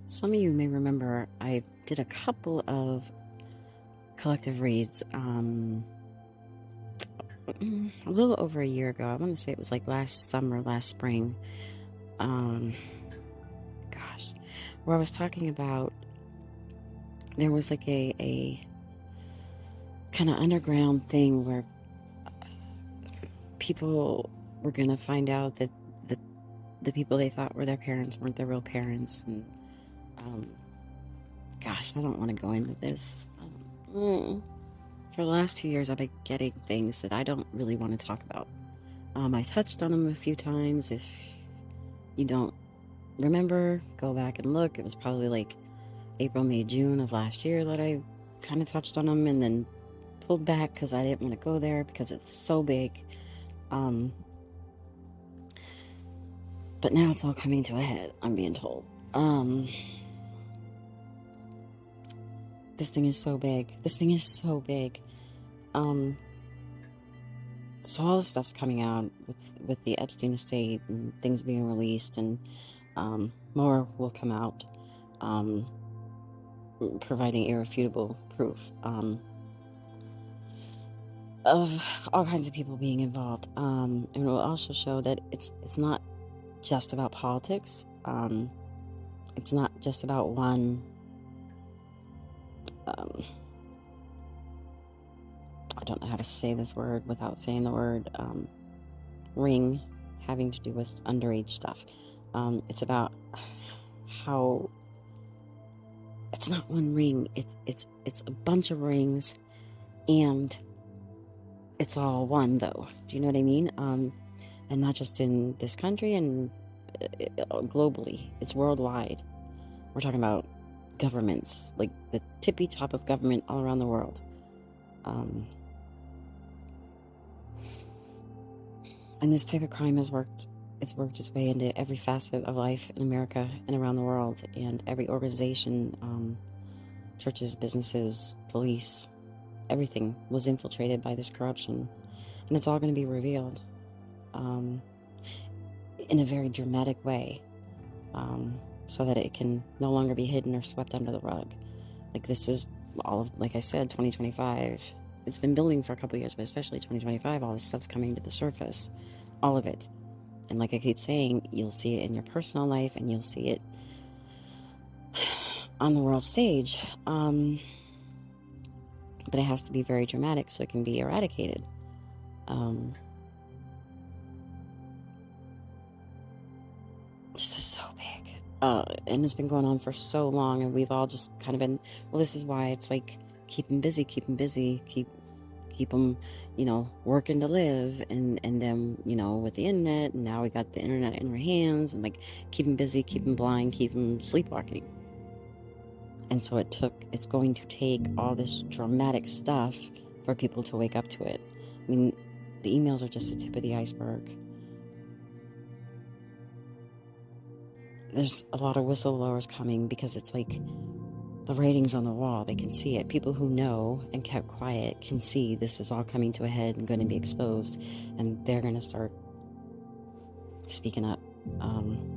Some of you may remember I did a couple of collective reads a little over a year ago. I want to say it was like last summer, last spring. Where I was talking about there was like a kind of underground thing where people were going to find out that the people they thought were their parents weren't their real parents. And I don't want to go into this. For the last 2 years, I've been getting things that I don't really want to talk about. I touched on them a few times. If you don't remember, go back and look. It was probably like April, May, June of last year that I kind of touched on them and then pulled back because I didn't want to go there because it's so big. But now it's all coming to a head, I'm being told. This thing is so big. So all this stuff's coming out with the Epstein estate and things being released, and more will come out, providing irrefutable proof of all kinds of people being involved. And it will also show that it's not just about politics. It's not just about one I don't know how to say this word without saying the word ring having to do with underage stuff. It's about how it's not one ring, it's a bunch of rings, and it's all one, though. Do you know what I mean? And not just in this country, and globally, it's worldwide. We're talking about governments, like the tippy top of government all around the world. And this type of crime has worked its way into every facet of life in America and around the world, and every organization, churches, businesses, police, everything was infiltrated by this corruption. And it's all going to be revealed in a very dramatic way, so that it can no longer be hidden or swept under the rug. Like, this is all of, like I said, 2025. It's been building for a couple years, but especially 2025, all this stuff's coming to the surface. All of it. And like I keep saying, you'll see it in your personal life, and you'll see it on the world stage. But it has to be very dramatic so it can be eradicated. This is so big. And it's been going on for so long, and we've all just kind of been, well, this is why it's like, keep them busy, keep them, working to live, and then, with the internet, and now we got the internet in our hands, and like, keep them busy, keep them blind, keep them sleepwalking. And so it's going to take all this dramatic stuff for people to wake up to it. I mean, the emails are just the tip of the iceberg. There's a lot of whistleblowers coming because it's like the writing's on the wall. They can see it. People who know and kept quiet can see this is all coming to a head and going to be exposed, and they're going to start speaking up,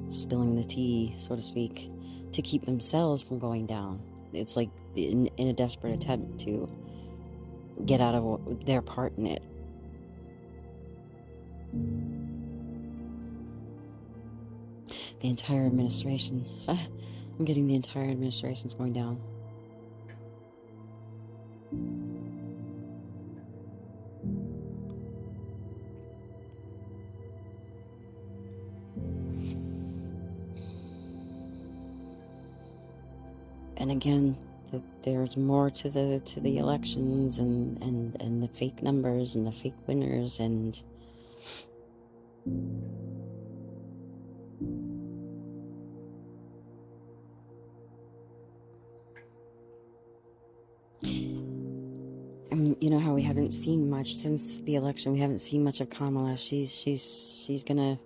spilling the tea, so to speak, to keep themselves from going down. It's like in a desperate attempt to get out of their part in it. The entire administration, I'm getting the entire administration's going down. And again, there's more to the elections and the fake numbers and the fake winners, and I mean, you know how we haven't seen much since the election. We haven't seen much of Kamala. She's gonna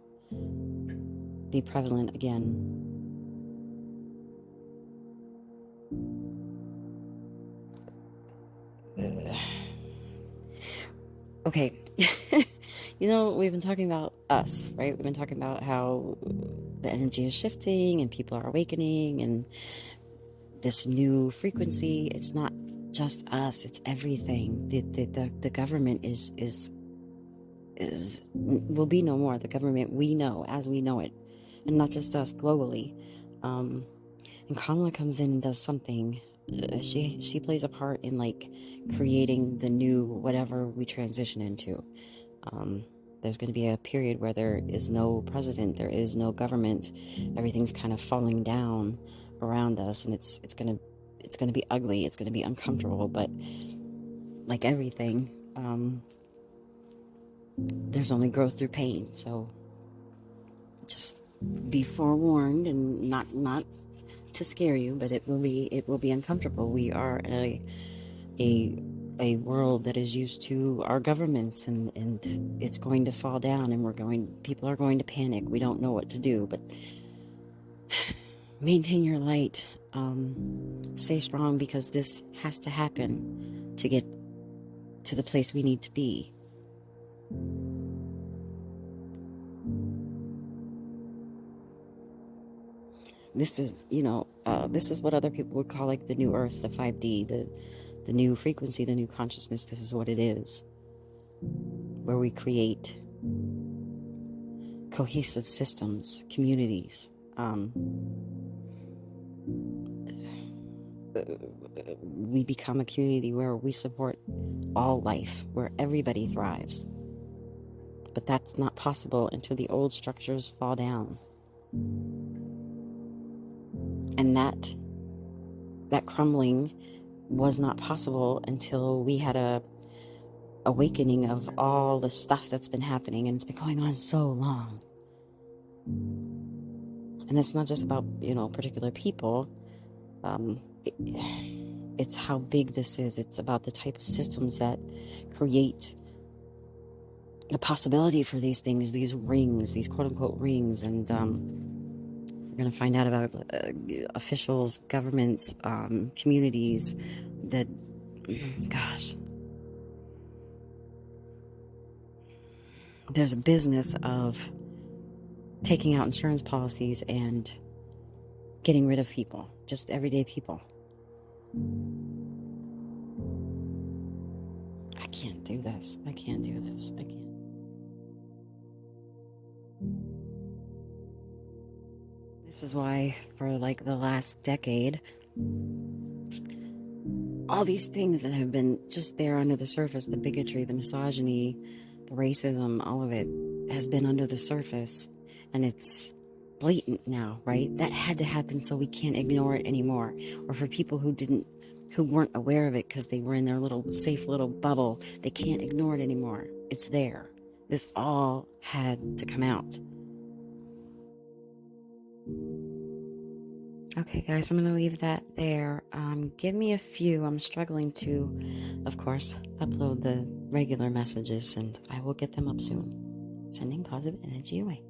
be prevalent again. Okay. We've been talking about us, right? We've been talking about how the energy is shifting and people are awakening, and this new frequency, it's not just us, it's everything. The government is will be no more. The government we know as we know it, and not just us, globally. And Kamala comes in and does something. She plays a part in like creating the new whatever we transition into. There's going to be a period where there is no president, there is no government, everything's kind of falling down around us, and it's going to be ugly, it's going to be uncomfortable, but like everything, there's only growth through pain. So just be forewarned, and not to scare you, but it will be uncomfortable. We are a world that is used to our governments, and it's going to fall down, and people are going to panic. We don't know what to do, but maintain your light. Stay strong, because this has to happen to get to the place we need to be. This is, this is what other people would call like the new earth, the 5D, the new frequency, the new consciousness. This is what it is, where we create cohesive systems, communities. We become a community where we support all life, where everybody thrives. But that's not possible until the old structures fall down. And that crumbling was not possible until we had a awakening of all the stuff that's been happening, and it's been going on so long. And it's not just about, particular people. It's how big this is. It's about the type of systems that create the possibility for these things, these rings, these quote-unquote rings. And we're going to find out about officials, governments, communities that, gosh, there's a business of taking out insurance policies and getting rid of people, just everyday people. I can't do this. I can't. This is why for like the last decade, all these things that have been just there under the surface, the bigotry, the misogyny, the racism, all of it has been under the surface, and it's blatant now, right? That had to happen so we can't ignore it anymore. Or for people who weren't aware of it because they were in their little safe little bubble, they can't ignore it anymore. It's there. This all had to come out. Okay, guys, I'm going to leave that there. Give me a few. I'm struggling to, of course, upload the regular messages, and I will get them up soon. Sending positive energy away.